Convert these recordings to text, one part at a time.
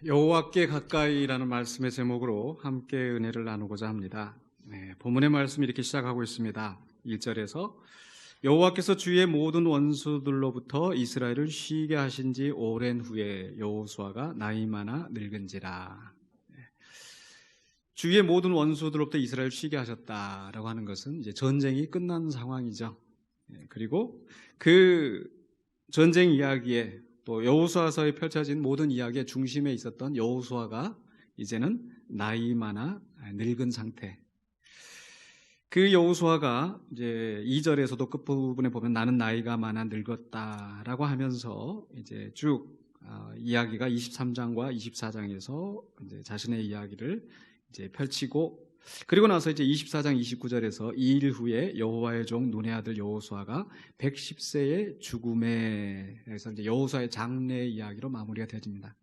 여호와께 가까이라는 말씀의 제목으로 함께 은혜를 나누고자 합니다. 본문의 말씀이 이렇게 시작하고 있습니다. 1절에서 여호와께서 주의 모든 원수들로부터 이스라엘을 쉬게 하신 지 오랜 후에 여호수아가 나이 많아 늙은지라. 주의 모든 원수들로부터 이스라엘을 쉬게 하셨다라고 하는 것은 이제 전쟁이 끝난 상황이죠. 그리고 그 전쟁 이야기에 또 여호수아서에 펼쳐진 모든 이야기의 중심에 있었던 여호수아가 이제는 나이 많아 늙은 상태. 그 여호수아가 이제 2절에서도 끝부분에 보면 나는 나이가 많아 늙었다라고 하면서 이제 쭉 이야기가 23장과 24장에서 이제 자신의 이야기를 이제 펼치고, 그리고 나서 이제 24장 29절에서 2일 후에 여호와의 종 눈의 아들 여호수아가 110세의 죽음에, 그래서 이제 여호수아의 장례 이야기로 마무리가 되어집니다.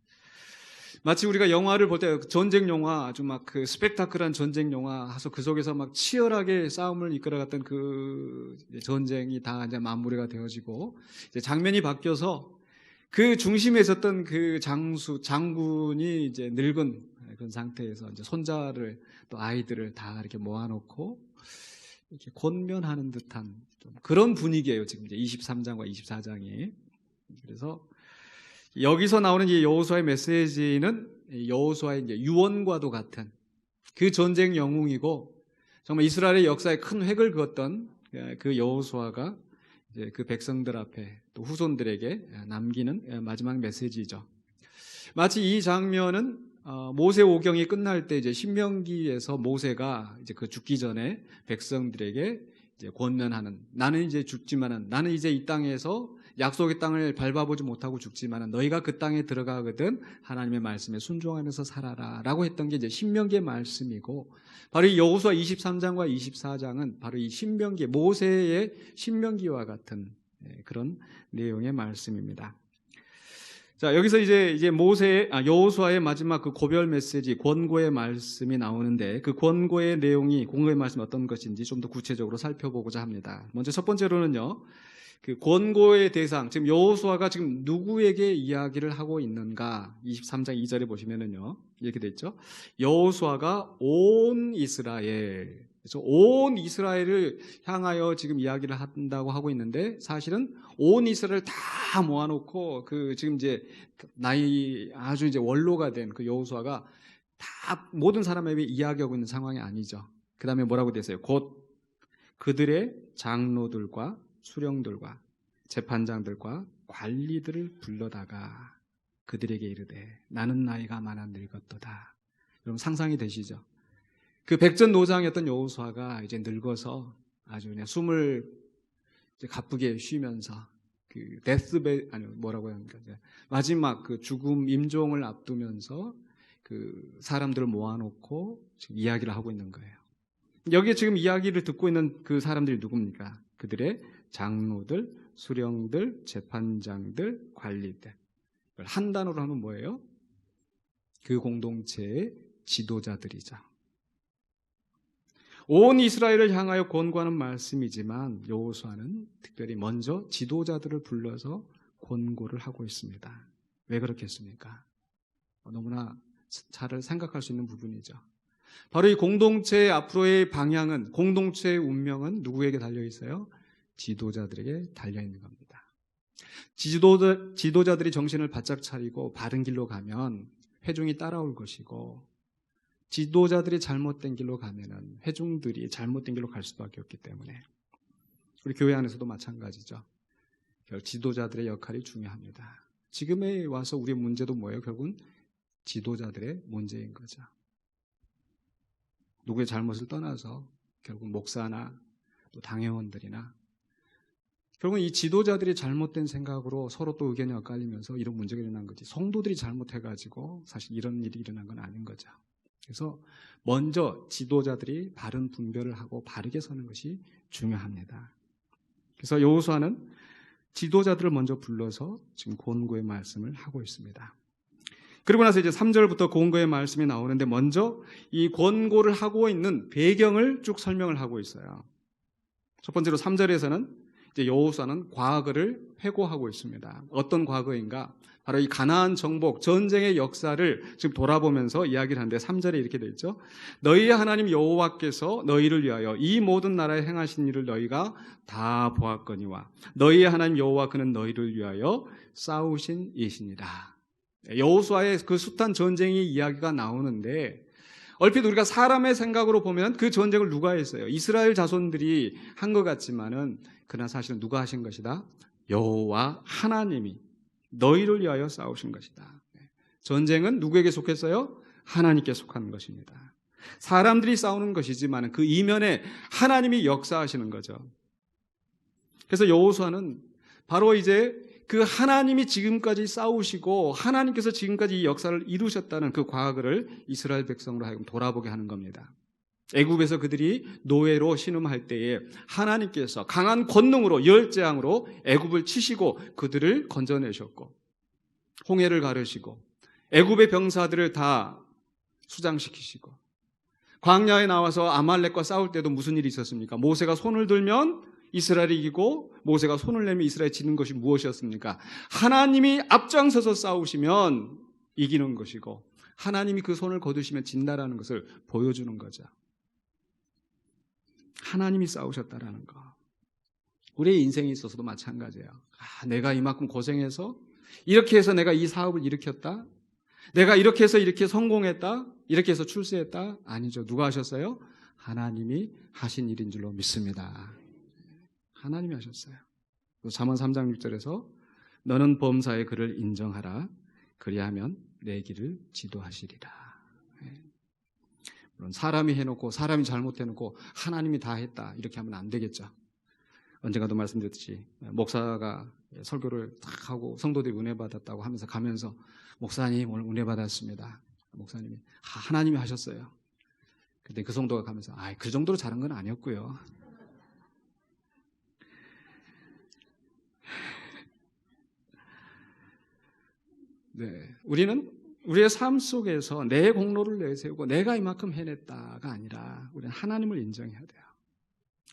마치 우리가 영화를 볼 때 전쟁 영화, 아주 막 그 스펙타클한 전쟁 영화 해서 그 속에서 막 치열하게 싸움을 이끌어갔던 그 전쟁이 다 이제 마무리가 되어지고 이제 장면이 바뀌어서 그 중심에 있었던 그 장군이 이제 늙은 그런 상태에서 이제 손자를 또 아이들을 다 이렇게 모아놓고 이렇게 권면하는 듯한 좀 그런 분위기예요. 지금 이제 23장과 24장이. 그래서 여기서 나오는 이 여호수아의 메시지는 여호수아의 이제 유언과도 같은 그 전쟁 영웅이고 정말 이스라엘의 역사에 큰 획을 그었던 그 여호수아가 이제 그 백성들 앞에 또 후손들에게 남기는 마지막 메시지죠. 마치 이 장면은 모세 오경이 끝날 때 이제 신명기에서 모세가 이제 그 죽기 전에 백성들에게 이제 권면하는, 나는 이제 죽지만은, 나는 이제 이 땅에서 약속의 땅을 밟아보지 못하고 죽지만은 너희가 그 땅에 들어가거든 하나님의 말씀에 순종하면서 살아라라고 했던 게 이제 신명기의 말씀이고, 바로 이 여호수아 23장과 24장은 바로 이 신명기, 모세의 신명기와 같은 그런 내용의 말씀입니다. 자, 여기서 이제 여호수아의 마지막 그 고별 메시지, 권고의 말씀이 나오는데 그 권고의 내용이, 권고의 말씀이 어떤 것인지 좀 더 구체적으로 살펴보고자 합니다. 먼저 첫 번째로는요, 그 권고의 대상, 지금 여호수아가 지금 누구에게 이야기를 하고 있는가? 23장 2절에 보시면은요, 이렇게 돼 있죠. 여호수아가 온 이스라엘, 그래서 온 이스라엘을 향하여 지금 이야기를 한다고 하고 있는데, 사실은 온 이스라엘을 다 모아놓고 그 지금 이제 나이 아주 이제 원로가 된 그 여호수아가 다 모든 사람에게 이야기하고 있는 상황이 아니죠. 그 다음에 뭐라고 돼 있어요? 곧 그들의 장로들과 수령들과 재판장들과 관리들을 불러다가 그들에게 이르되 나는 나이가 많아 늙었도다. 여러분 상상이 되시죠? 그 백전노장이었던 여호수아가 이제 늙어서 아주 그냥 숨을 이제 가쁘게 쉬면서 그 데스베, 아니 뭐라고 합니까? 마지막 그 죽음 임종을 앞두면서 그 사람들을 모아놓고 지금 이야기를 하고 있는 거예요. 여기에 지금 이야기를 듣고 있는 그 사람들이 누굽니까? 그들의 장로들, 수령들, 재판장들, 관리들. 한 단어로 하면 뭐예요? 그 공동체의 지도자들이죠. 온 이스라엘을 향하여 권고하는 말씀이지만 여호수아는 특별히 먼저 지도자들을 불러서 권고를 하고 있습니다. 왜 그렇겠습니까? 너무나 잘 생각할 수 있는 부분이죠. 바로 이 공동체의 앞으로의 방향은, 공동체의 운명은 누구에게 달려 있어요? 지도자들에게 달려 있는 겁니다. 지도자들이 정신을 바짝 차리고 바른 길로 가면 회중이 따라올 것이고, 지도자들이 잘못된 길로 가면은 회중들이 잘못된 길로 갈 수밖에 없기 때문에 우리 교회 안에서도 마찬가지죠. 지도자들의 역할이 중요합니다. 지금에 와서 우리의 문제도 뭐예요? 결국은 지도자들의 문제인 거죠. 누구의 잘못을 떠나서 결국 목사나 또 당회원들이나 결국은 이 지도자들이 잘못된 생각으로 서로 또 의견이 엇갈리면서 이런 문제가 일어난 거지, 성도들이 잘못해가지고 사실 이런 일이 일어난 건 아닌 거죠. 그래서 먼저 지도자들이 바른 분별을 하고 바르게 서는 것이 중요합니다. 그래서 여호수아는 지도자들을 먼저 불러서 지금 권고의 말씀을 하고 있습니다. 그리고 나서 이제 3절부터 권고의 말씀이 나오는데 먼저 이 권고를 하고 있는 배경을 쭉 설명을 하고 있어요. 첫 번째로 3절에서는 이제 여호수아는 과거를 회고하고 있습니다. 어떤 과거인가? 바로 이 가나안 정복, 전쟁의 역사를 지금 돌아보면서 이야기를 하는데 3절에 이렇게 되어 있죠. 너희의 하나님 여호와께서 너희를 위하여 이 모든 나라에 행하신 일을 너희가 다 보았거니와 너희의 하나님 여호와 그는 너희를 위하여 싸우신 이시니라. 여호수아의 그 숱한 전쟁의 이야기가 나오는데 얼핏 우리가 사람의 생각으로 보면 그 전쟁을 누가 했어요? 이스라엘 자손들이 한 것 같지만은 그러나 사실은 누가 하신 것이다? 여호와 하나님이 너희를 위하여 싸우신 것이다. 전쟁은 누구에게 속했어요? 하나님께 속한 것입니다. 사람들이 싸우는 것이지만 그 이면에 하나님이 역사하시는 거죠. 그래서 여호수아는 바로 이제 그 하나님이 지금까지 싸우시고 하나님께서 지금까지 이 역사를 이루셨다는 그 과거를 이스라엘 백성으로 하여금 돌아보게 하는 겁니다. 애굽에서 그들이 노예로 신음할 때에 하나님께서 강한 권능으로 열재앙으로 애굽을 치시고 그들을 건져내셨고 홍해를 가르시고 애굽의 병사들을 다 수장시키시고 광야에 나와서 아말렉과 싸울 때도 무슨 일이 있었습니까? 모세가 손을 들면 이스라엘이 이기고 모세가 손을 내면 이스라엘이 지는 것이 무엇이었습니까? 하나님이 앞장서서 싸우시면 이기는 것이고 하나님이 그 손을 거두시면 진다라는 것을 보여주는 거죠. 하나님이 싸우셨다라는 거. 우리의 인생에 있어서도 마찬가지예요. 내가 이만큼 고생해서 이렇게 해서 내가 이 사업을 일으켰다. 내가 이렇게 해서 이렇게 성공했다. 이렇게 해서 출세했다. 아니죠. 누가 하셨어요? 하나님이 하신 일인 줄로 믿습니다. 하나님이 하셨어요. 잠언 3장 6절에서 너는 범사의 그를 인정하라. 그리하면 내 길을 지도하시리라. 물론 사람이 해놓고 사람이 잘못해놓고 하나님이 다 했다 이렇게 하면 안 되겠죠. 언젠가도 말씀드렸듯이 목사가 설교를 딱 하고 성도들이 은혜 받았다고 하면서 가면서 목사님 오늘 은혜 받았습니다. 목사님이 하나님이 하셨어요. 근데 그 성도가 가면서 그 정도로 잘한 건 아니었고요. 네, 우리는 우리의 삶 속에서 내 공로를 내세우고 내가 이만큼 해냈다가 아니라 우리는 하나님을 인정해야 돼요.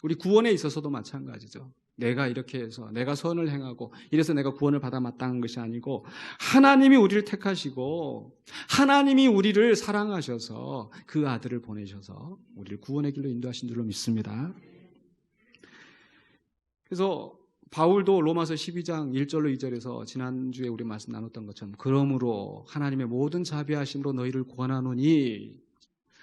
우리 구원에 있어서도 마찬가지죠. 내가 이렇게 해서 내가 선을 행하고 이래서 내가 구원을 받아 마땅한 것이 아니고 하나님이 우리를 택하시고 하나님이 우리를 사랑하셔서 그 아들을 보내셔서 우리를 구원의 길로 인도하신 줄로 믿습니다. 그래서 바울도 로마서 12장 1절로 2절에서 지난주에 우리 말씀 나눴던 것처럼 그러므로 하나님의 모든 자비하심으로 너희를 구원하노니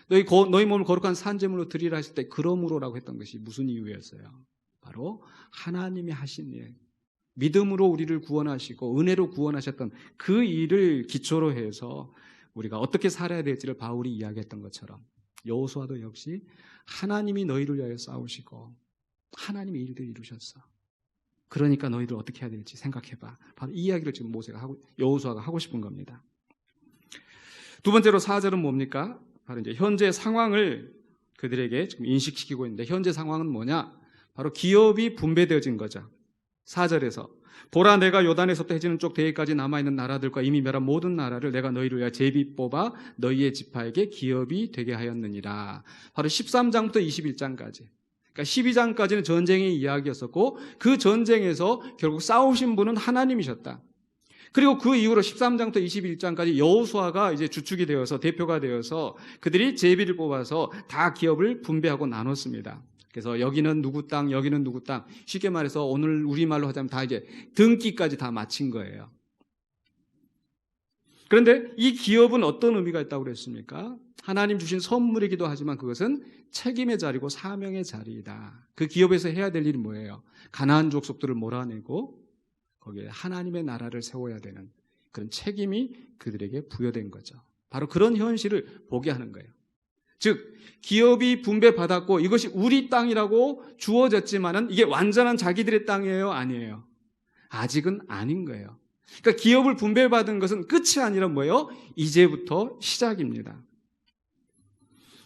너희 몸을 거룩한 산제물로 드리라 했을 때 그러므로라고 했던 것이 무슨 이유였어요? 바로 하나님이 하신 일, 믿음으로 우리를 구원하시고 은혜로 구원하셨던 그 일을 기초로 해서 우리가 어떻게 살아야 될지를 바울이 이야기했던 것처럼 여호수아도 역시 하나님이 너희를 위하여 싸우시고 하나님이 일들을 이루셨어. 그러니까 너희들 어떻게 해야 될지 생각해봐. 바로 이 이야기를 지금 여호수아가 하고 싶은 겁니다. 두 번째로 4절은 뭡니까? 바로 이제 현재 상황을 그들에게 지금 인식시키고 있는데 현재 상황은 뭐냐? 바로 기업이 분배되어진 거죠. 4절에서 보라 내가 요단에서부터 해지는 쪽 대해까지 남아있는 나라들과 이미 멸한 모든 나라를 내가 너희를 위하여 제비 뽑아 너희의 지파에게 기업이 되게 하였느니라. 바로 13장부터 21장까지. 그러니까 12장까지는 전쟁의 이야기였었고 그 전쟁에서 결국 싸우신 분은 하나님이셨다. 그리고 그 이후로 13장부터 21장까지 여호수아가 이제 주축이 되어서 대표가 되어서 그들이 제비를 뽑아서 다 기업을 분배하고 나눴습니다. 그래서 여기는 누구 땅, 여기는 누구 땅. 쉽게 말해서 오늘 우리말로 하자면 다 이제 등기까지 다 마친 거예요. 그런데 이 기업은 어떤 의미가 있다고 그랬습니까? 하나님 주신 선물이기도 하지만 그것은 책임의 자리고 사명의 자리이다. 그 기업에서 해야 될 일이 뭐예요? 가나안 족속들을 몰아내고 거기에 하나님의 나라를 세워야 되는 그런 책임이 그들에게 부여된 거죠. 바로 그런 현실을 보게 하는 거예요. 즉 기업이 분배받았고 이것이 우리 땅이라고 주어졌지만은 이게 완전한 자기들의 땅이에요? 아니에요? 아직은 아닌 거예요. 그러니까 기업을 분배받은 것은 끝이 아니라 뭐예요? 이제부터 시작입니다.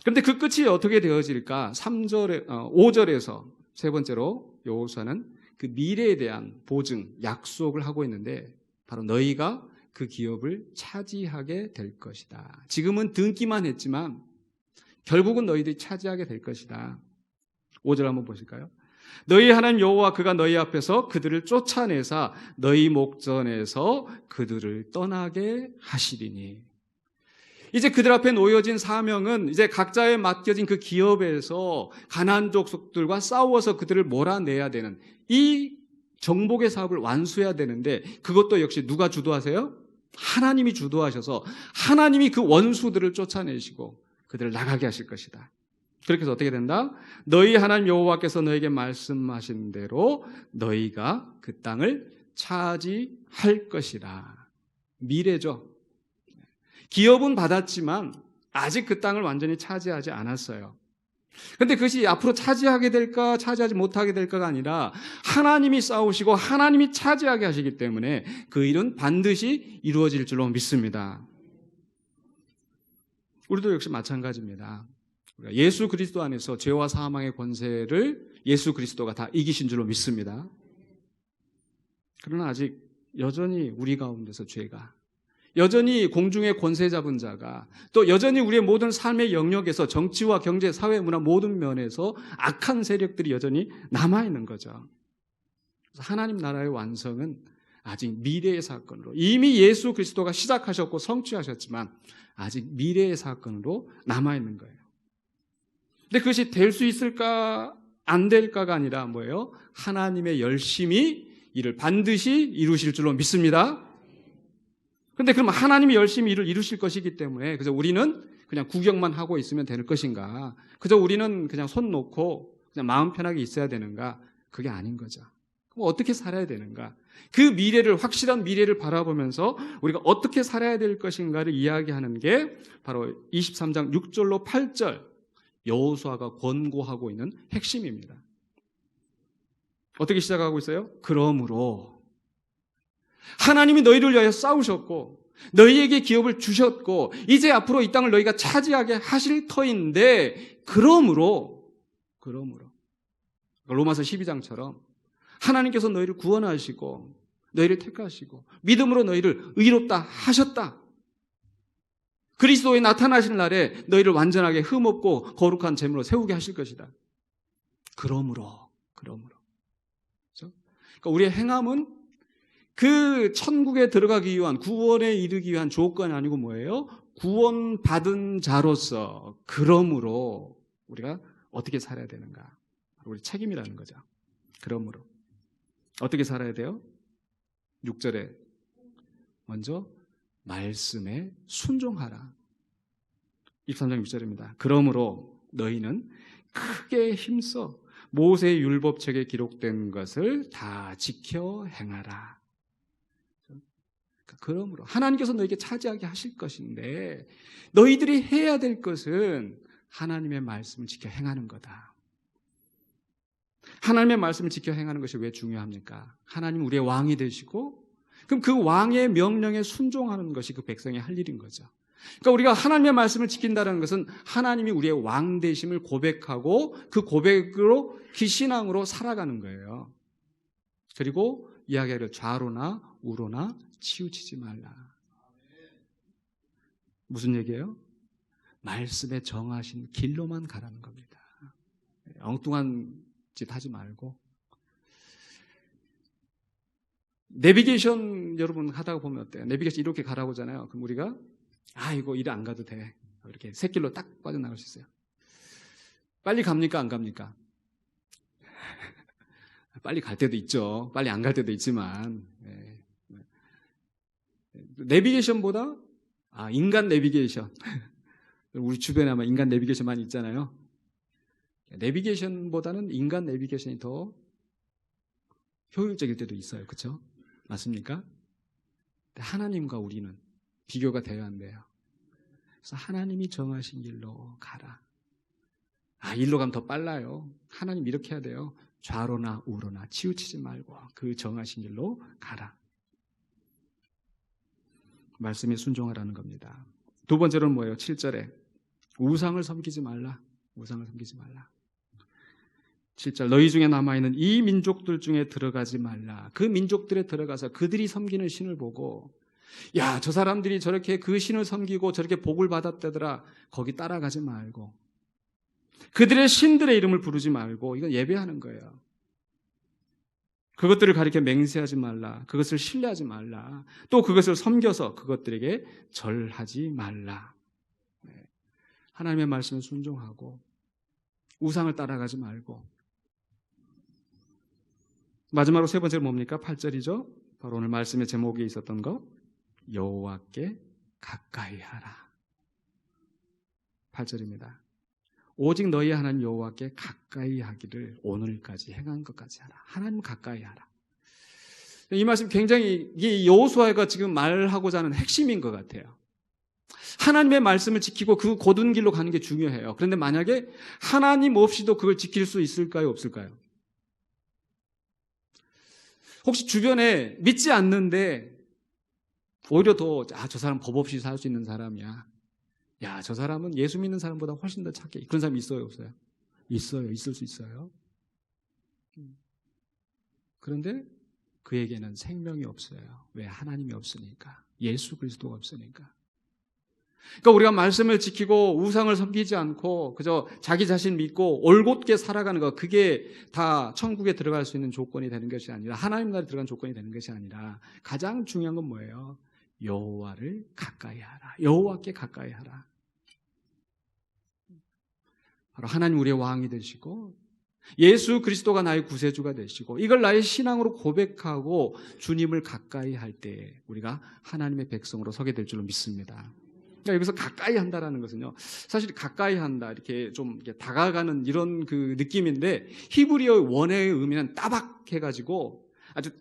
그런데 그 끝이 어떻게 되어질까? 5절에서 세 번째로 여호수아는 그 미래에 대한 보증, 약속을 하고 있는데 바로 너희가 그 기업을 차지하게 될 것이다. 지금은 등기만 했지만 결국은 너희들이 차지하게 될 것이다. 5절 한번 보실까요? 너희 하나님 여호와 그가 너희 앞에서 그들을 쫓아내사 너희 목전에서 그들을 떠나게 하시리니. 이제 그들 앞에 놓여진 사명은 이제 각자에 맡겨진 그 기업에서 가나안 족속들과 싸워서 그들을 몰아내야 되는 이 정복의 사업을 완수해야 되는데, 그것도 역시 누가 주도하세요? 하나님이 주도하셔서 하나님이 그 원수들을 쫓아내시고 그들을 나가게 하실 것이다. 그렇게 해서 어떻게 된다? 너희 하나님 여호와께서 너에게 말씀하신 대로 너희가 그 땅을 차지할 것이라. 미래죠. 기업은 받았지만 아직 그 땅을 완전히 차지하지 않았어요. 그런데 그것이 앞으로 차지하게 될까 차지하지 못하게 될까가 아니라 하나님이 싸우시고 하나님이 차지하게 하시기 때문에 그 일은 반드시 이루어질 줄로 믿습니다. 우리도 역시 마찬가지입니다. 예수 그리스도 안에서 죄와 사망의 권세를 예수 그리스도가 다 이기신 줄로 믿습니다. 그러나 아직 여전히 우리 가운데서 죄가, 여전히 공중의 권세 잡은 자가, 또 여전히 우리의 모든 삶의 영역에서 정치와 경제, 사회, 문화 모든 면에서 악한 세력들이 여전히 남아있는 거죠. 그래서 하나님 나라의 완성은 아직 미래의 사건으로, 이미 예수 그리스도가 시작하셨고 성취하셨지만 아직 미래의 사건으로 남아있는 거예요. 근데 그것이 될 수 있을까 안 될까가 아니라 뭐예요? 하나님의 열심히 이를 반드시 이루실 줄로 믿습니다. 그런데 그럼 하나님이 열심히 일을 이루실 것이기 때문에 그래서 우리는 그냥 구경만 하고 있으면 되는 것인가? 그저 우리는 그냥 손 놓고 그냥 마음 편하게 있어야 되는가? 그게 아닌 거죠. 그럼 어떻게 살아야 되는가? 그 미래를, 확실한 미래를 바라보면서 우리가 어떻게 살아야 될 것인가를 이야기하는 게 바로 23장 6절로 8절 여호수아가 권고하고 있는 핵심입니다. 어떻게 시작하고 있어요? 그러므로 하나님이 너희를 위하여 싸우셨고 너희에게 기업을 주셨고 이제 앞으로 이 땅을 너희가 차지하게 하실 터인데, 그러므로 로마서 12장처럼 하나님께서 너희를 구원하시고 너희를 택하시고 믿음으로 너희를 의롭다 하셨다. 그리스도에 나타나실 날에 너희를 완전하게 흠없고 거룩한 제물로 세우게 하실 것이다. 그러므로. 그렇죠? 그러니까 우리의 행함은 그 천국에 들어가기 위한, 구원에 이르기 위한 조건이 아니고 뭐예요? 구원받은 자로서 그러므로 우리가 어떻게 살아야 되는가? 우리 책임이라는 거죠. 그러므로 어떻게 살아야 돼요? 6절에 먼저 말씀에 순종하라. 23장 6절입니다. 그러므로 너희는 크게 힘써 모세의 율법책에 기록된 것을 다 지켜 행하라. 그러므로 하나님께서 너희에게 차지하게 하실 것인데 너희들이 해야 될 것은 하나님의 말씀을 지켜 행하는 거다. 하나님의 말씀을 지켜 행하는 것이 왜 중요합니까? 하나님 우리의 왕이 되시고 그럼 그 왕의 명령에 순종하는 것이 그 백성의 할 일인 거죠. 그러니까 우리가 하나님의 말씀을 지킨다는 것은 하나님이 우리의 왕 되심을 고백하고 그 고백으로 그 신앙으로 살아가는 거예요. 그리고 이야기를 좌로나 우로나 치우치지 말라. 무슨 얘기예요? 말씀에 정하신 길로만 가라는 겁니다. 엉뚱한 짓 하지 말고. 내비게이션 여러분 하다가 보면 어때요? 내비게이션 이렇게 가라고 하잖아요. 그럼 우리가 이거 이래 안 가도 돼. 이렇게 새길로 딱 빠져나갈 수 있어요. 빨리 갑니까? 안 갑니까? 빨리 갈 때도 있죠. 빨리 안 갈 때도 있지만 내비게이션보다 인간 내비게이션 우리 주변에 아마 인간 내비게이션 많이 있잖아요. 내비게이션보다는 인간 내비게이션이 더 효율적일 때도 있어요. 그렇죠? 맞습니까? 하나님과 우리는 비교가 돼야 한대요. 그래서 하나님이 정하신 길로 가라. 일로 가면 더 빨라요. 하나님 이렇게 해야 돼요. 좌로나 우로나 치우치지 말고 그 정하신 길로 가라. 말씀에 순종하라는 겁니다. 두 번째로는 뭐예요? 7절에 우상을 섬기지 말라. 우상을 섬기지 말라. 7절 너희 중에 남아있는 이 민족들 중에 들어가지 말라. 그 민족들에 들어가서 그들이 섬기는 신을 보고 저 사람들이 저렇게 그 신을 섬기고 저렇게 복을 받았다더라. 거기 따라가지 말고 그들의 신들의 이름을 부르지 말고 이건 예배하는 거예요. 그것들을 가리켜 맹세하지 말라. 그것을 신뢰하지 말라. 또 그것을 섬겨서 그것들에게 절하지 말라. 하나님의 말씀에 순종하고 우상을 따라가지 말고. 마지막으로 세 번째로 뭡니까? 8절이죠. 바로 오늘 말씀의 제목에 있었던 것, 여호와께 가까이 하라. 8절입니다. 오직 너희 하나님 여호와께 가까이 하기를 오늘까지 행한 것까지 하라. 하나님 가까이 하라. 이 말씀 굉장히 이 여호수아가 지금 말하고자 하는 핵심인 것 같아요. 하나님의 말씀을 지키고 그 곧은 길로 가는 게 중요해요. 그런데 만약에 하나님 없이도 그걸 지킬 수 있을까요? 없을까요? 혹시 주변에 믿지 않는데 오히려 더 저 사람 법 없이 살 수 있는 사람이야. 야, 저 사람은 예수 믿는 사람보다 훨씬 더 착해. 그런 사람 있어요, 없어요? 있어요. 있을 수 있어요. 그런데 그에게는 생명이 없어요. 왜? 하나님이 없으니까. 예수 그리스도가 없으니까. 그러니까 우리가 말씀을 지키고 우상을 섬기지 않고 그저 자기 자신 믿고 올곧게 살아가는 것, 그게 다 천국에 들어갈 수 있는 조건이 되는 것이 아니라, 하나님 나라에 들어간 조건이 되는 것이 아니라, 가장 중요한 건 뭐예요? 여호와를 가까이 하라. 여호와께 가까이 하라. 바로 하나님 우리의 왕이 되시고 예수 그리스도가 나의 구세주가 되시고, 이걸 나의 신앙으로 고백하고 주님을 가까이 할 때 우리가 하나님의 백성으로 서게 될 줄로 믿습니다. 그러니까 여기서 가까이 한다라는 것은요, 사실 가까이 한다, 이렇게 좀 이렇게 다가가는 이런 그 느낌인데, 히브리어 원어의 의미는 따박해가지고 아주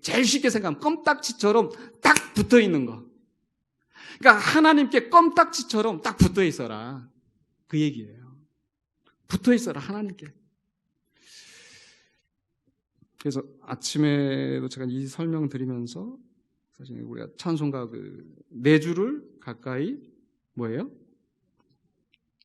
제일 쉽게 생각하면 껌딱지처럼 딱 붙어 있는 거. 그러니까 하나님께 껌딱지처럼 딱 붙어 있어라, 그 얘기예요. 붙어 있어라, 하나님께. 그래서 아침에도 제가 이 설명 드리면서 사실 우리가 찬송가 네 줄을 가까이 뭐예요?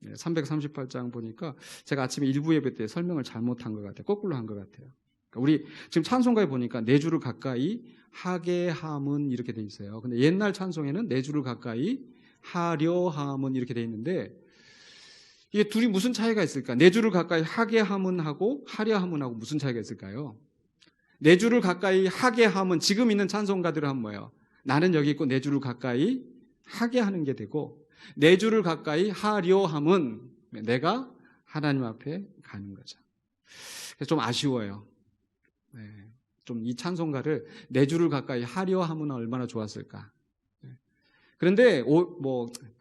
338장 보니까 제가 아침에 일부 예배 때 설명을 잘못한 것 같아요. 거꾸로 한 것 같아요. 그러니까 우리 지금 찬송가에 보니까 네 줄을 가까이 하게 함은 이렇게 돼 있어요. 근데 옛날 찬송에는 네 줄을 가까이 하려 함은 이렇게 돼 있는데, 이게 둘이 무슨 차이가 있을까? 네 줄을 가까이 하게 함은 하고 하려 함은 하고 무슨 차이가 있을까요? 네 줄을 가까이 하게 함은 지금 있는 찬송가들을 하면 뭐예요? 나는 여기 있고 네 줄을 가까이 하게 하는 게 되고, 네 줄을 가까이 하려 함은 내가 하나님 앞에 가는 거죠. 그래서 좀 아쉬워요. 좀 이 찬송가를 네 줄을 가까이 하려 함은 얼마나 좋았을까. 그런데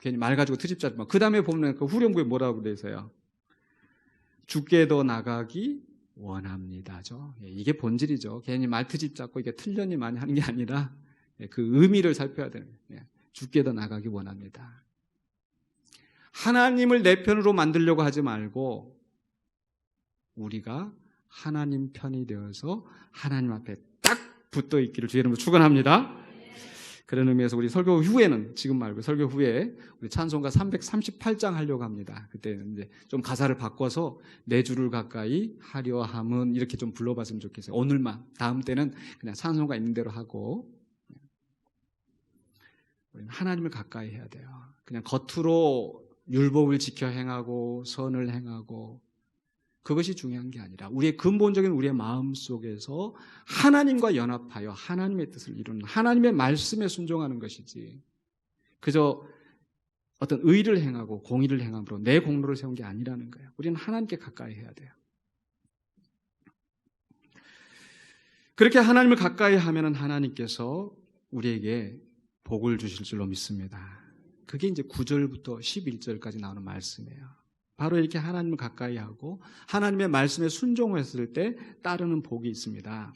괜히 말 가지고 트집잡지만 그 다음에 보면 그 후렴구에 뭐라고 돼 있어요? 주께 더 나가기 원합니다죠. 이게 본질이죠. 괜히 말 트집 잡고 이게 틀렸니 많이 하는 게 아니라 그 의미를 살펴야 되는 거예요. 주께 더 나가기 원합니다. 하나님을 내 편으로 만들려고 하지 말고 우리가 하나님 편이 되어서 하나님 앞에 딱 붙어 있기를 주의 이름으로 축원합니다. 그런 의미에서 우리 설교 후에는, 지금 말고 설교 후에 우리 찬송가 338장 하려고 합니다. 그때는 이제 좀 가사를 바꿔서 네 줄을 가까이 하려 함은 이렇게 좀 불러봤으면 좋겠어요. 오늘만. 다음 때는 그냥 찬송가 있는 대로 하고. 우리는 하나님을 가까이 해야 돼요. 그냥 겉으로 율법을 지켜 행하고 선을 행하고 그것이 중요한 게 아니라 우리의 근본적인 우리의 마음 속에서 하나님과 연합하여 하나님의 뜻을 이루는, 하나님의 말씀에 순종하는 것이지, 그저 어떤 의를 행하고 공의를 행함으로 내 공로를 세운 게 아니라는 거예요. 우리는 하나님께 가까이 해야 돼요. 그렇게 하나님을 가까이 하면은 하나님께서 우리에게 복을 주실 줄로 믿습니다. 그게 이제 9절부터 11절까지 나오는 말씀이에요. 바로 이렇게 하나님을 가까이 하고 하나님의 말씀에 순종했을 때 따르는 복이 있습니다.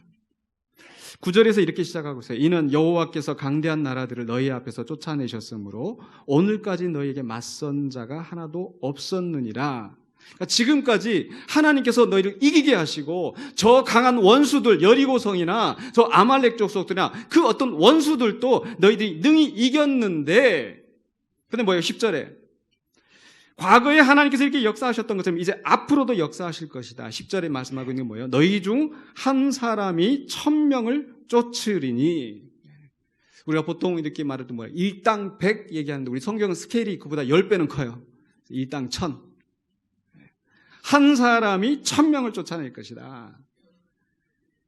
9절에서 이렇게 시작하고 있어요. 이는 여호와께서 강대한 나라들을 너희 앞에서 쫓아내셨으므로 오늘까지 너희에게 맞선 자가 하나도 없었느니라. 그러니까 지금까지 하나님께서 너희를 이기게 하시고 저 강한 원수들, 여리고성이나 저 아말렉 족속들이나 그 어떤 원수들도 너희들이 능히 이겼는데, 근데 뭐예요? 10절에 과거에 하나님께서 이렇게 역사하셨던 것처럼 이제 앞으로도 역사하실 것이다. 10절에 말씀하고 있는 게 뭐예요? 너희 중 한 사람이 1000명을 쫓으리니. 우리가 보통 이렇게 말할 때 뭐예요? 일당 100 얘기하는데 우리 성경은 스케일이 그보다 10배는 커요. 일당 1000. 한 사람이 1000명을 쫓아낼 것이다.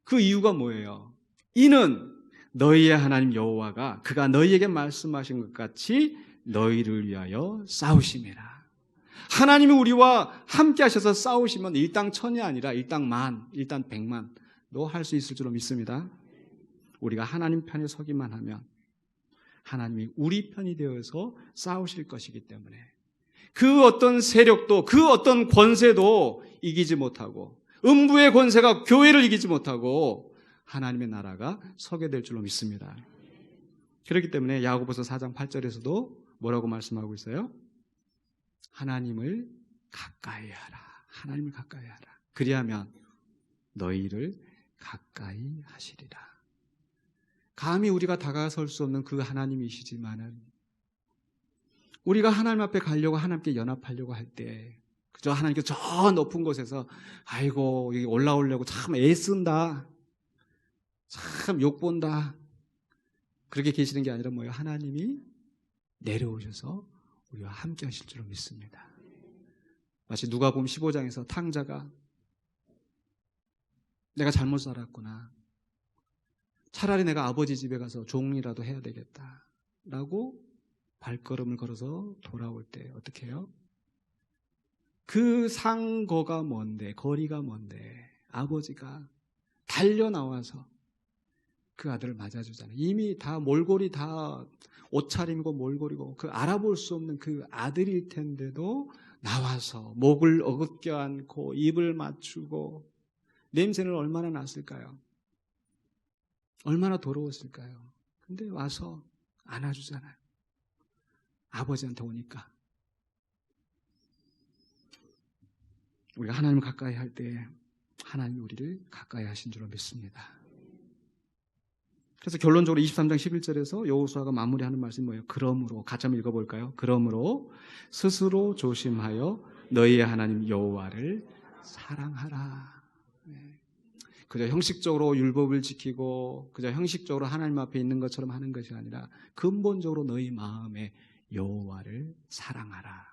그 이유가 뭐예요? 이는 너희의 하나님 여호와가 그가 너희에게 말씀하신 것 같이 너희를 위하여 싸우심이라. 하나님이 우리와 함께 하셔서 싸우시면 일당 천이 아니라 일당 만, 일당 백만도 할 수 있을 줄로 믿습니다. 우리가 하나님 편에 서기만 하면 하나님이 우리 편이 되어서 싸우실 것이기 때문에 그 어떤 세력도 그 어떤 권세도 이기지 못하고 음부의 권세가 교회를 이기지 못하고 하나님의 나라가 서게 될 줄로 믿습니다. 그렇기 때문에 야고보서 4장 8절에서도 뭐라고 말씀하고 있어요? 하나님을 가까이 하라. 하나님을 가까이 하라. 그리하면 너희를 가까이 하시리라. 감히 우리가 다가설 수 없는 그 하나님이시지만은 우리가 하나님 앞에 가려고 하나님께 연합하려고 할 때 그저 하나님께 저 높은 곳에서 아이고 여기 올라오려고 참 애쓴다. 참 욕본다. 그렇게 계시는 게 아니라 뭐예요? 하나님이 내려오셔서 우리와 함께 하실 줄로 믿습니다. 마치 누가복음 15장에서 탕자가 내가 잘못 살았구나. 차라리 내가 아버지 집에 가서 종이라도 해야 되겠다라고 발걸음을 걸어서 돌아올 때 어떻게 해요? 그 상거가 먼데, 거리가 먼데 아버지가 달려나와서 그 아들을 맞아주잖아요. 이미 다 몰골이 다 옷차림이고 몰골이고 그 알아볼 수 없는 그 아들일 텐데도 나와서 목을 어긋겨 안고 입을 맞추고 냄새는 얼마나 났을까요? 얼마나 더러웠을까요? 근데 와서 안아주잖아요. 아버지한테 오니까. 우리가 하나님을 가까이 할 때 하나님이 우리를 가까이 하신 줄로 믿습니다. 그래서 결론적으로 23장 11절에서 여호수아가 마무리하는 말씀이 뭐예요? 그러므로 같이 한번 읽어볼까요? 그러므로 스스로 조심하여 너희의 하나님 여호와를 사랑하라. 네. 그저 형식적으로 율법을 지키고 그저 형식적으로 하나님 앞에 있는 것처럼 하는 것이 아니라 근본적으로 너희 마음에 여호와를 사랑하라.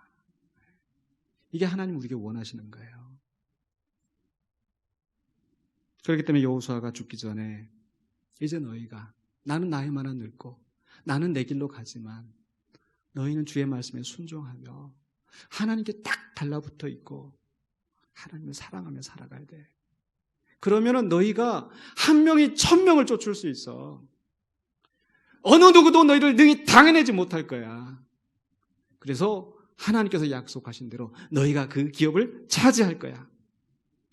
이게 하나님 우리에게 원하시는 거예요. 그렇기 때문에 여호수아가 죽기 전에 이제 너희가 나는 나이만한 늙고 나는 내 길로 가지만 너희는 주의 말씀에 순종하며 하나님께 딱 달라붙어 있고 하나님을 사랑하며 살아가야 돼. 그러면은 너희가 한 명이 1000명을 쫓을 수 있어. 어느 누구도 너희를 능히 당해내지 못할 거야. 그래서 하나님께서 약속하신 대로 너희가 그 기업을 차지할 거야.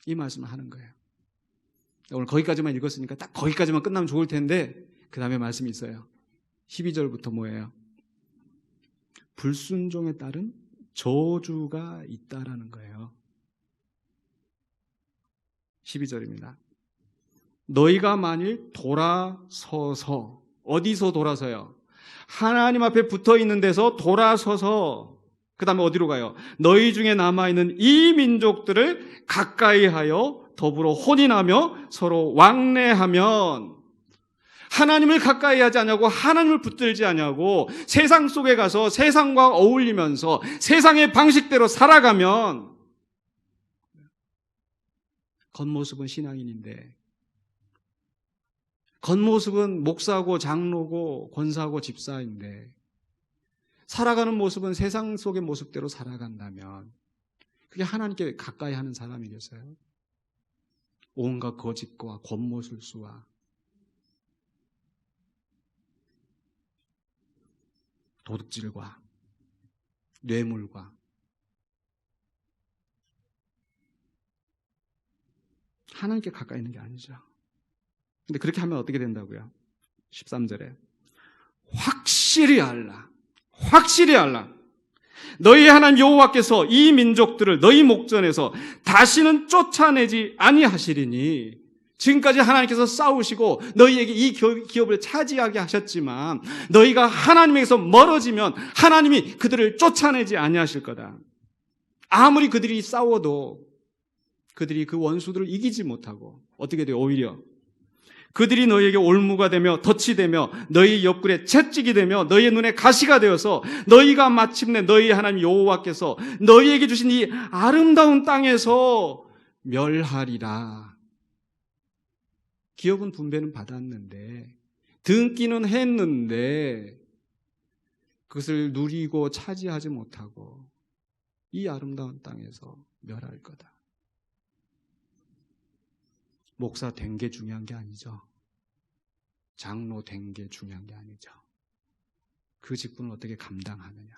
이 말씀을 하는 거예요. 오늘 거기까지만 읽었으니까 딱 거기까지만 끝나면 좋을 텐데 그 다음에 말씀이 있어요. 12절부터 뭐예요? 불순종에 따른 저주가 있다라는 거예요. 12절입니다. 너희가 만일 돌아서서 어디서 돌아서요? 하나님 앞에 붙어있는 데서 돌아서서 그 다음에 어디로 가요? 너희 중에 남아있는 이 민족들을 가까이 하여 더불어 혼인하며 서로 왕래하면 하나님을 가까이 하지 않냐고 하나님을 붙들지 않냐고 세상 속에 가서 세상과 어울리면서 세상의 방식대로 살아가면 겉모습은 신앙인인데 겉모습은 목사고 장로고 권사고 집사인데 살아가는 모습은 세상 속의 모습대로 살아간다면 그게 하나님께 가까이 하는 사람이겠어요? 온갖 거짓과 권모술수와 도둑질과 뇌물과 하나님께 가까이 있는 게 아니죠. 근데 그렇게 하면 어떻게 된다고요? 13절에 확실히 알라. 확실히 알라. 너희 하나님 여호와께서 이 민족들을 너희 목전에서 다시는 쫓아내지 아니하시리니 지금까지 하나님께서 싸우시고 너희에게 이 기업을 차지하게 하셨지만 너희가 하나님에게서 멀어지면 하나님이 그들을 쫓아내지 아니하실 거다. 아무리 그들이 싸워도 그들이 그 원수들을 이기지 못하고 어떻게 돼요? 오히려 그들이 너희에게 올무가 되며 덫이 되며 너희 옆구리에 채찍이 되며 너희의 눈에 가시가 되어서 너희가 마침내 너희 하나님 여호와께서 너희에게 주신 이 아름다운 땅에서 멸하리라. 기업은 분배는 받았는데 등기는 했는데 그것을 누리고 차지하지 못하고 이 아름다운 땅에서 멸할 거다. 목사 된 게 중요한 게 아니죠. 장로 된 게 중요한 게 아니죠. 그 직분을 어떻게 감당하느냐.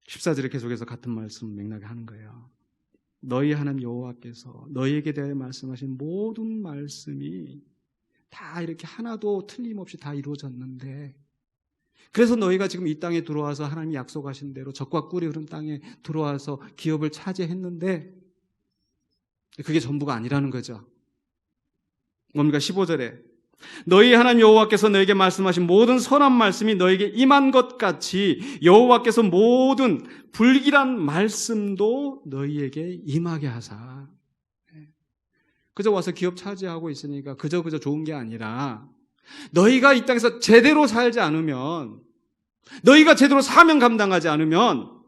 14절에 계속해서 같은 말씀 맥락에 하는 거예요. 너희 하나님 여호와께서 너희에게 대하여 말씀하신 모든 말씀이 다 이렇게 하나도 틀림없이 다 이루어졌는데, 그래서 너희가 지금 이 땅에 들어와서 하나님이 약속하신 대로 젖과 꿀이 흐른 땅에 들어와서 기업을 차지했는데 그게 전부가 아니라는 거죠. 뭡니까? 15절에 너희 하나님 여호와께서 너에게 말씀하신 모든 선한 말씀이 너에게 임한 것 같이 여호와께서 모든 불길한 말씀도 너희에게 임하게 하사. 그저 와서 기업 차지하고 있으니까 그저 좋은 게 아니라 너희가 이 땅에서 제대로 살지 않으면, 너희가 제대로 사명 감당하지 않으면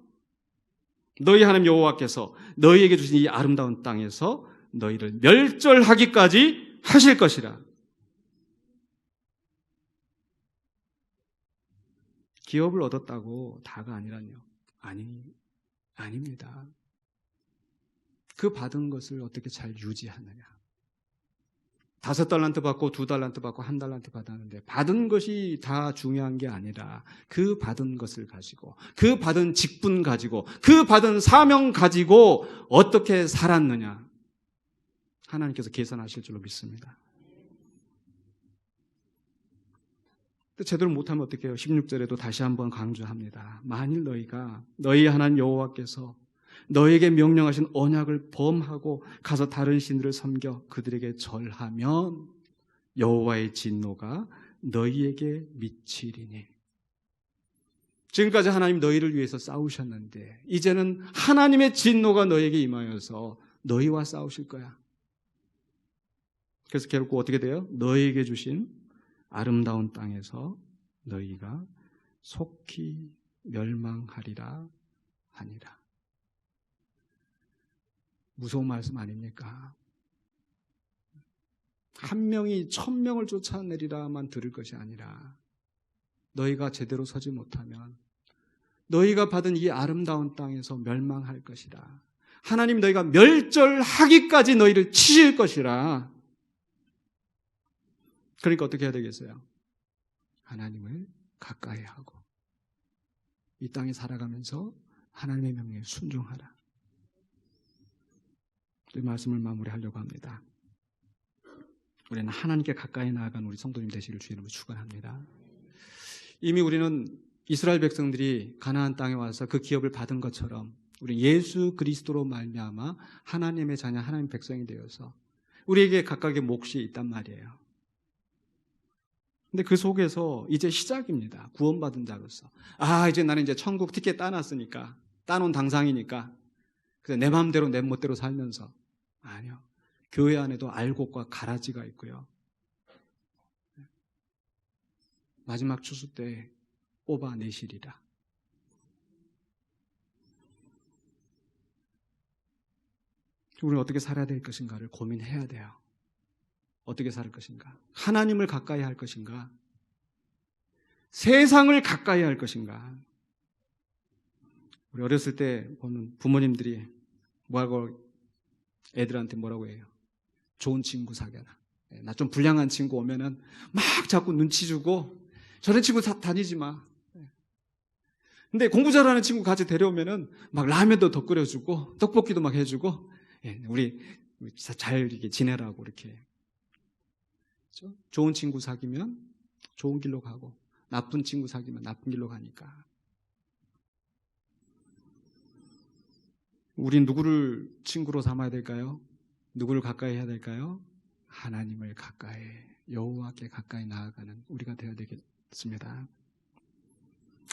너희 하나님 여호와께서 너희에게 주신 이 아름다운 땅에서 너희를 멸절하기까지 하실 것이라. 기업을 얻었다고 다가 아니라뇨. 아닙니다. 그 받은 것을 어떻게 잘 유지하느냐. 5달란트 받고 2달란트 받고 1달란트 받았는데 받은 것이 다 중요한 게 아니라 그 받은 것을 가지고, 그 받은 직분 가지고, 그 받은 사명 가지고 어떻게 살았느냐. 하나님께서 계산하실 줄로 믿습니다. 제대로 못하면 어떻게 해요? 16절에도 다시 한번 강조합니다. 만일 너희가 너희 하나님 여호와께서 너에게 명령하신 언약을 범하고 가서 다른 신들을 섬겨 그들에게 절하면 여호와의 진노가 너희에게 미치리니. 지금까지 하나님 너희를 위해서 싸우셨는데 이제는 하나님의 진노가 너희에게 임하여서 너희와 싸우실 거야. 그래서 결국 어떻게 돼요? 너희에게 주신 아름다운 땅에서 너희가 속히 멸망하리라 하니라. 무서운 말씀 아닙니까? 한 명이 1000명을 쫓아내리라만 들을 것이 아니라 너희가 제대로 서지 못하면 너희가 받은 이 아름다운 땅에서 멸망할 것이라. 하나님 너희가 멸절하기까지 너희를 치실 것이라. 그러니까 어떻게 해야 되겠어요? 하나님을 가까이 하고 이 땅에 살아가면서 하나님의 명령에 순종하라. 이 말씀을 마무리하려고 합니다. 우리는 하나님께 가까이 나아간 우리 성도님 되시길 주의 이름으로 축원합니다. 이미 우리는 이스라엘 백성들이 가나안 땅에 와서 그 기업을 받은 것처럼 우리 예수 그리스도로 말미암아 하나님의 자녀, 하나님의 백성이 되어서 우리에게 각각의 몫이 있단 말이에요. 근데 그 속에서 이제 시작입니다. 구원받은 자로서. 이제 나는 이제 천국 티켓 따놨으니까, 따놓은 당상이니까 그래서 내 마음대로 내 멋대로 살면서. 아니요. 교회 안에도 알곡과 가라지가 있고요. 마지막 추수 때 뽑아내시리라. 우리는 어떻게 살아야 될 것인가를 고민해야 돼요. 어떻게 살 것인가? 하나님을 가까이 할 것인가? 세상을 가까이 할 것인가? 우리 어렸을 때 보면 부모님들이 애들한테 뭐라고 해요? 좋은 친구 사귀어라. 나 좀 불량한 친구 오면은 막 자꾸 눈치 주고 저런 친구 다니지 마. 근데 공부 잘하는 친구 같이 데려오면은 막 라면도 더 끓여주고 떡볶이도 막 해주고 우리 잘 이렇게 지내라고 이렇게. 그렇죠? 좋은 친구 사귀면 좋은 길로 가고 나쁜 친구 사귀면 나쁜 길로 가니까. 우린 누구를 친구로 삼아야 될까요? 누구를 가까이 해야 될까요? 하나님을 가까이, 여호와께 가까이 나아가는 우리가 되어야 되겠습니다.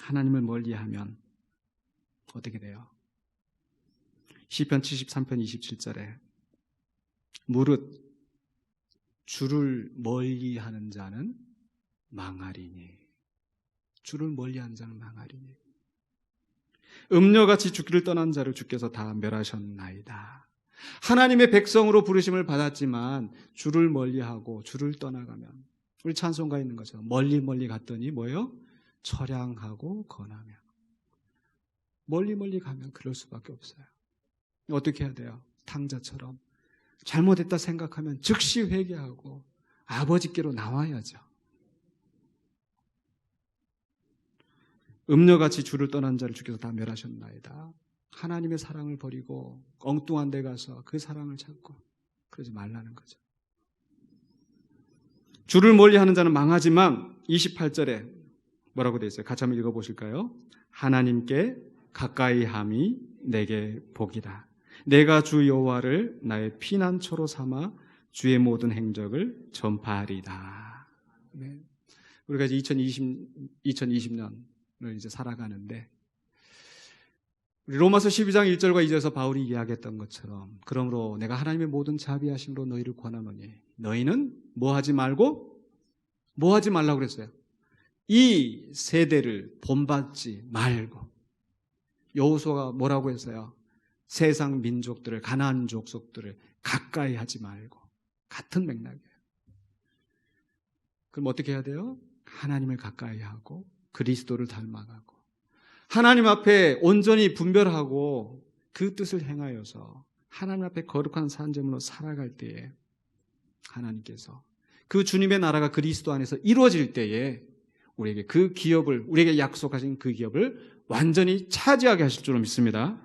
하나님을 멀리하면 어떻게 돼요? 시편 73편 27절에 무릇 주를 멀리하는 자는 망하리니. 주를 멀리하는 자는 망하리니. 음녀같이 죽기를 떠난 자를 주께서 다 멸하셨나이다. 하나님의 백성으로 부르심을 받았지만 주를 멀리하고 주를 떠나가면, 우리 찬송가 있는 것처럼 멀리 멀리 갔더니 뭐예요? 처량하고 거나며. 멀리 멀리 가면 그럴 수밖에 없어요. 어떻게 해야 돼요? 탕자처럼 잘못했다 생각하면 즉시 회개하고 아버지께로 나와야죠. 음녀같이 주를 떠난 자를 주께서 다 멸하셨나이다. 하나님의 사랑을 버리고 엉뚱한 데 가서 그 사랑을 찾고 그러지 말라는 거죠. 주를 멀리하는 자는 망하지만 28절에 뭐라고 되어 있어요? 같이 한번 읽어보실까요? 하나님께 가까이함이 내게 복이다. 내가 주 여호와를 나의 피난처로 삼아 주의 모든 행적을 전파하리다. 네. 우리가 이제 2020년을 이제 살아가는데, 우리 로마서 12장 1절과 2절에서 바울이 이야기했던 것처럼, 그러므로 내가 하나님의 모든 자비하심으로 너희를 권하노니 너희는 뭐 하지 말라고 그랬어요? 이 세대를 본받지 말고. 여호수아가 뭐라고 했어요? 세상 민족들을, 가나안 족속들을 가까이 하지 말고. 같은 맥락이에요. 그럼 어떻게 해야 돼요? 하나님을 가까이 하고 그리스도를 닮아가고 하나님 앞에 온전히 분별하고 그 뜻을 행하여서 하나님 앞에 거룩한 산재물로 살아갈 때에 하나님께서 그 주님의 나라가 그리스도 안에서 이루어질 때에 우리에게 그 기업을, 우리에게 약속하신 그 기업을 완전히 차지하게 하실 줄로 믿습니다.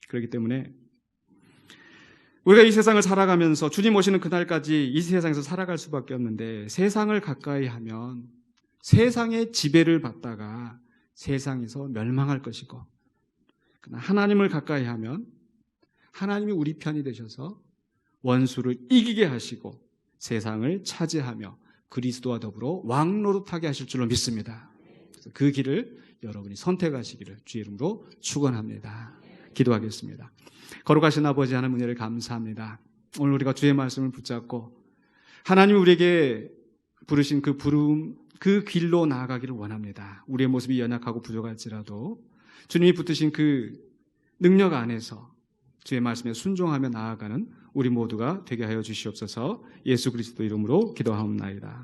그렇기 때문에 우리가 이 세상을 살아가면서 주님 오시는 그날까지 이 세상에서 살아갈 수밖에 없는데, 세상을 가까이 하면 세상의 지배를 받다가 세상에서 멸망할 것이고, 그러나 하나님을 가까이 하면 하나님이 우리 편이 되셔서 원수를 이기게 하시고 세상을 차지하며 그리스도와 더불어 왕노릇하게 하실 줄로 믿습니다. 그래서 그 길을 여러분이 선택하시기를 주의 이름으로 축원합니다. 기도하겠습니다. 거룩하신 아버지 하나님, 은혜를 감사합니다. 오늘 우리가 주의 말씀을 붙잡고 하나님이 우리에게 부르신 그 부름, 그 길로 나아가기를 원합니다. 우리의 모습이 연약하고 부족할지라도 주님이 붙으신 그 능력 안에서 주의 말씀에 순종하며 나아가는 우리 모두가 되게 하여 주시옵소서. 예수 그리스도 이름으로 기도하옵나이다.